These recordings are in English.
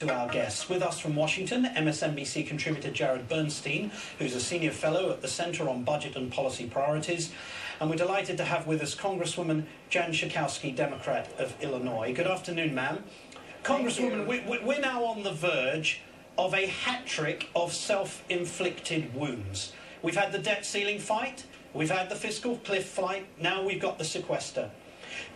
To our guests. With us from Washington, MSNBC contributor Jared Bernstein, who's a senior fellow at the Center on Budget and Policy Priorities. And we're delighted to have with us Congresswoman Jan Schakowsky, Democrat of Illinois. Good afternoon, ma'am. Congresswoman, we're now on the verge of a hat trick of self-inflicted wounds. We've had the debt ceiling fight, we've had the fiscal cliff fight, now we've got the sequester.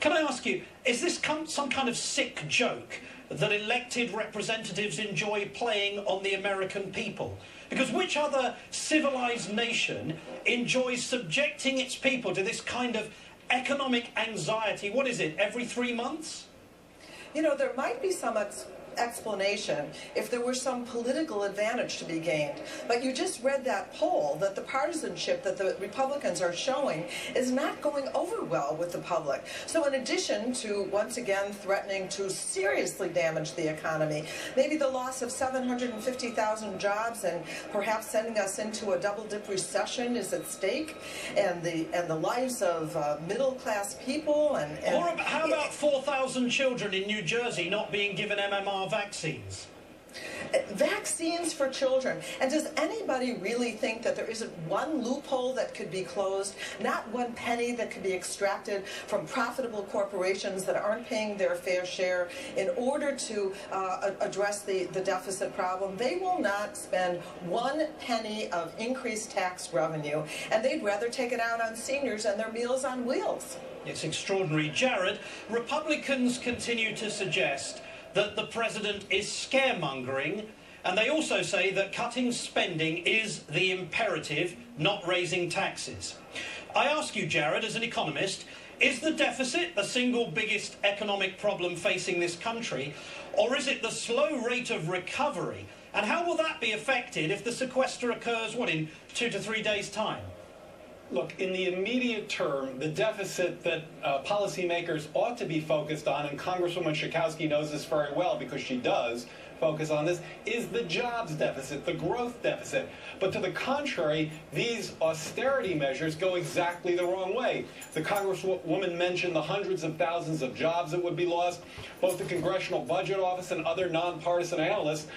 Can I ask you, is this some kind of sick joke that elected representatives enjoy playing on the American people? Because which other civilized nation enjoys subjecting its people to this kind of economic anxiety? What is it, every 3 months? You know, there might be some explanation if there were some political advantage to be gained. But you just read that poll that the partisanship that the Republicans are showing is not going over well with the public. So in addition to, once again, threatening to seriously damage the economy, maybe the loss of 750,000 jobs and perhaps sending us into a double-dip recession is at stake, and the lives of middle-class people. Or how about 4,000 children in New Jersey not being given MMR vaccines? Vaccines for children. And does anybody really think that there isn't one loophole that could be closed, not one penny that could be extracted from profitable corporations that aren't paying their fair share in order to address the deficit problem? They will not spend one penny of increased tax revenue, and they'd rather take it out on seniors and their Meals on Wheels. It's extraordinary. Jared, Republicans continue to suggest that the president is scaremongering, and they also say that cutting spending is the imperative, not raising taxes. I ask you, Jared, as an economist, is the deficit the single biggest economic problem facing this country, or is it the slow rate of recovery? And how will that be affected if the sequester occurs, what, in 2 to 3 days' time? Look, in the immediate term, the deficit that policymakers ought to be focused on, and Congresswoman Schakowsky knows this very well because she does focus on this, is the jobs deficit, the growth deficit. But to the contrary, these austerity measures go exactly the wrong way. The Congresswoman mentioned the hundreds of thousands of jobs that would be lost. Both the Congressional Budget Office and other nonpartisan analysts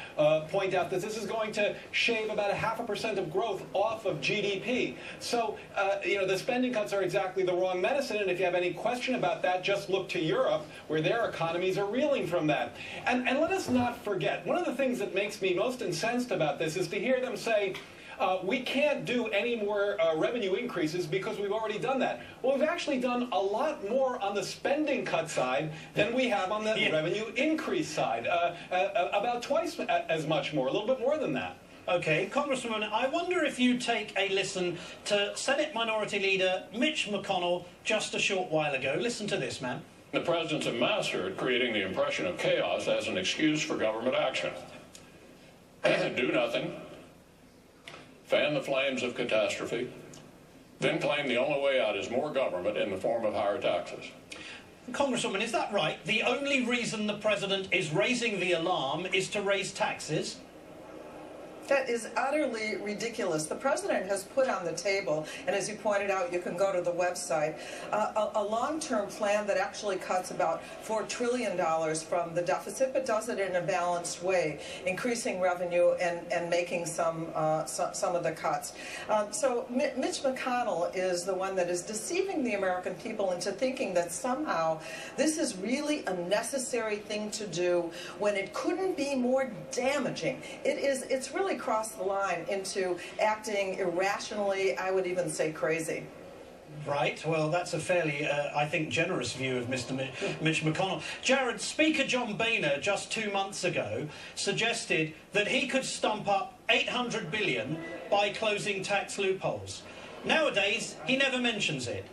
point out that this is going to shave about 0.5% of growth off of GDP. So, you know, the spending cuts are exactly the wrong medicine, and if you have any question about that, just look to Europe, where their economies are reeling from that. And let us not forget, one of the things that makes me most incensed about this is to hear them say, we can't do any more revenue increases because we've already done that. Well, we've actually done a lot more on the spending cut side than we have on the revenue increase side. About twice as much more, a little bit more than that. Okay, Congresswoman, I wonder if you take a listen to Senate Minority Leader Mitch McConnell just a short while ago. Listen to this, ma'am. The president's a master at creating the impression of chaos as an excuse for government action. Do nothing, fan the flames of catastrophe, then claim the only way out is more government in the form of higher taxes. Congresswoman, is that right? The only reason the president is raising the alarm is to raise taxes? That is utterly ridiculous. The president has put on the table, and as you pointed out, you can go to the website, a long-term plan that actually cuts about $4 trillion from the deficit, but does it in a balanced way, increasing revenue and making some of the cuts. So Mitch McConnell is the one that is deceiving the American people into thinking that somehow this is really a necessary thing to do when it couldn't be more damaging. It's really crossed the line into acting irrationally, I would even say crazy. Right, well, that's a fairly, I think, generous view of Mr. Mitch McConnell. Jared, Speaker John Boehner just 2 months ago suggested that he could stump up $800 billion by closing tax loopholes. Nowadays, he never mentions it.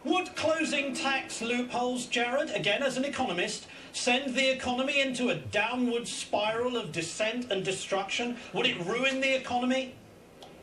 Would closing tax loopholes, Jared, again as an economist, send the economy into a downward spiral of descent and destruction? Would it ruin the economy?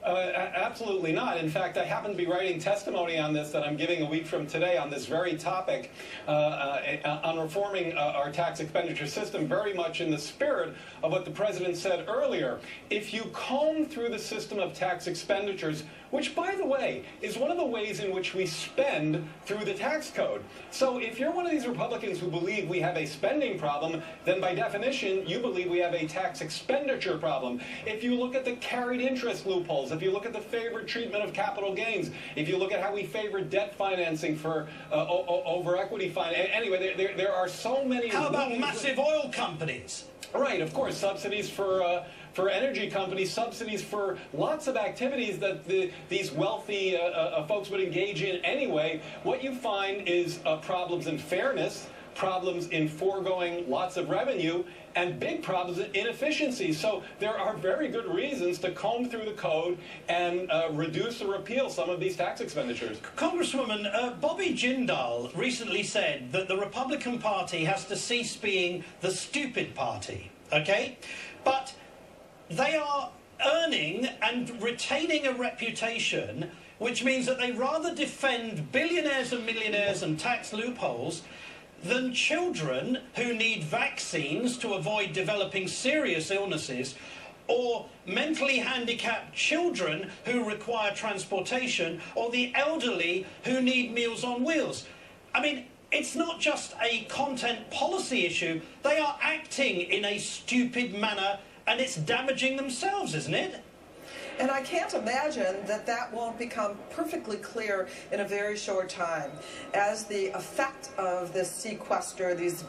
Absolutely not. In fact, I happen to be writing testimony on this that I'm giving a week from today on this very topic, on reforming our tax expenditure system, very much in the spirit of what the president said earlier. If you comb through the system of tax expenditures, which, by the way, is one of the ways in which we spend through the tax code. So if you're one of these Republicans who believe we have a spending problem, then by definition, you believe we have a tax expenditure problem. If you look at the carried interest loopholes, if you look at the favored treatment of capital gains, if you look at how we favor debt financing for over equity finance, anyway, there are so many. How about massive oil companies? Right, of course, subsidies for energy companies, subsidies for lots of activities that these wealthy folks would engage in anyway. What you find is problems in fairness, problems in foregoing lots of revenue, and big problems in inefficiency. So there are very good reasons to comb through the code and reduce or repeal some of these tax expenditures. Congresswoman, Bobby Jindal recently said that the Republican Party has to cease being the stupid party, okay? But they are earning and retaining a reputation which means that they rather defend billionaires and millionaires and tax loopholes than children who need vaccines to avoid developing serious illnesses, or mentally handicapped children who require transportation, or the elderly who need Meals on Wheels. I mean, it's not just a content policy issue. They are acting in a stupid manner, and it's damaging themselves, isn't it? And I can't imagine that that won't become perfectly clear in a very short time, as the effect of this sequester, these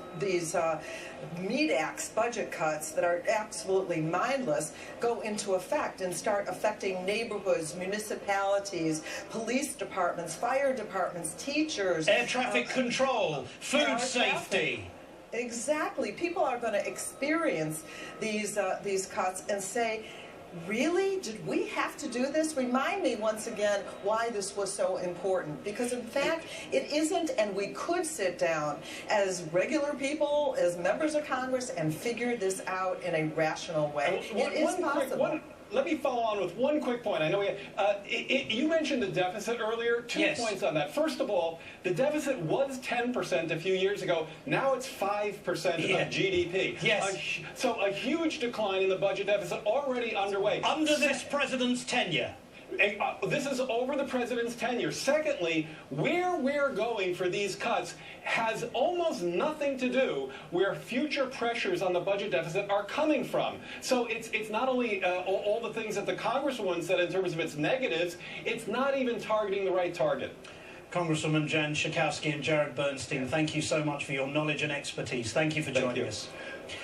meat axe budget cuts that are absolutely mindless, go into effect and start affecting neighborhoods, municipalities, police departments, fire departments, teachers. Air traffic control, food safety. Exactly. People are going to experience these cuts and say, really? Did we have to do this? Remind me once again why this was so important. Because in fact, it isn't, and we could sit down as regular people, as members of Congress, and figure this out in a rational way. It is possible. Let me follow on with one quick point. I know you mentioned the deficit earlier. Two points on that. First of all, the deficit was 10% a few years ago. Now it's 5% of GDP. Yes. So a huge decline in the budget deficit already underway. Under this president's tenure. This is over the president's tenure. Secondly, where we're going for these cuts has almost nothing to do where future pressures on the budget deficit are coming from. So it's not only all the things that the Congresswoman said in terms of its negatives, it's not even targeting the right target. Congresswoman Jan Schakowsky and Jared Bernstein, thank you so much for your knowledge and expertise. Thank you for joining us.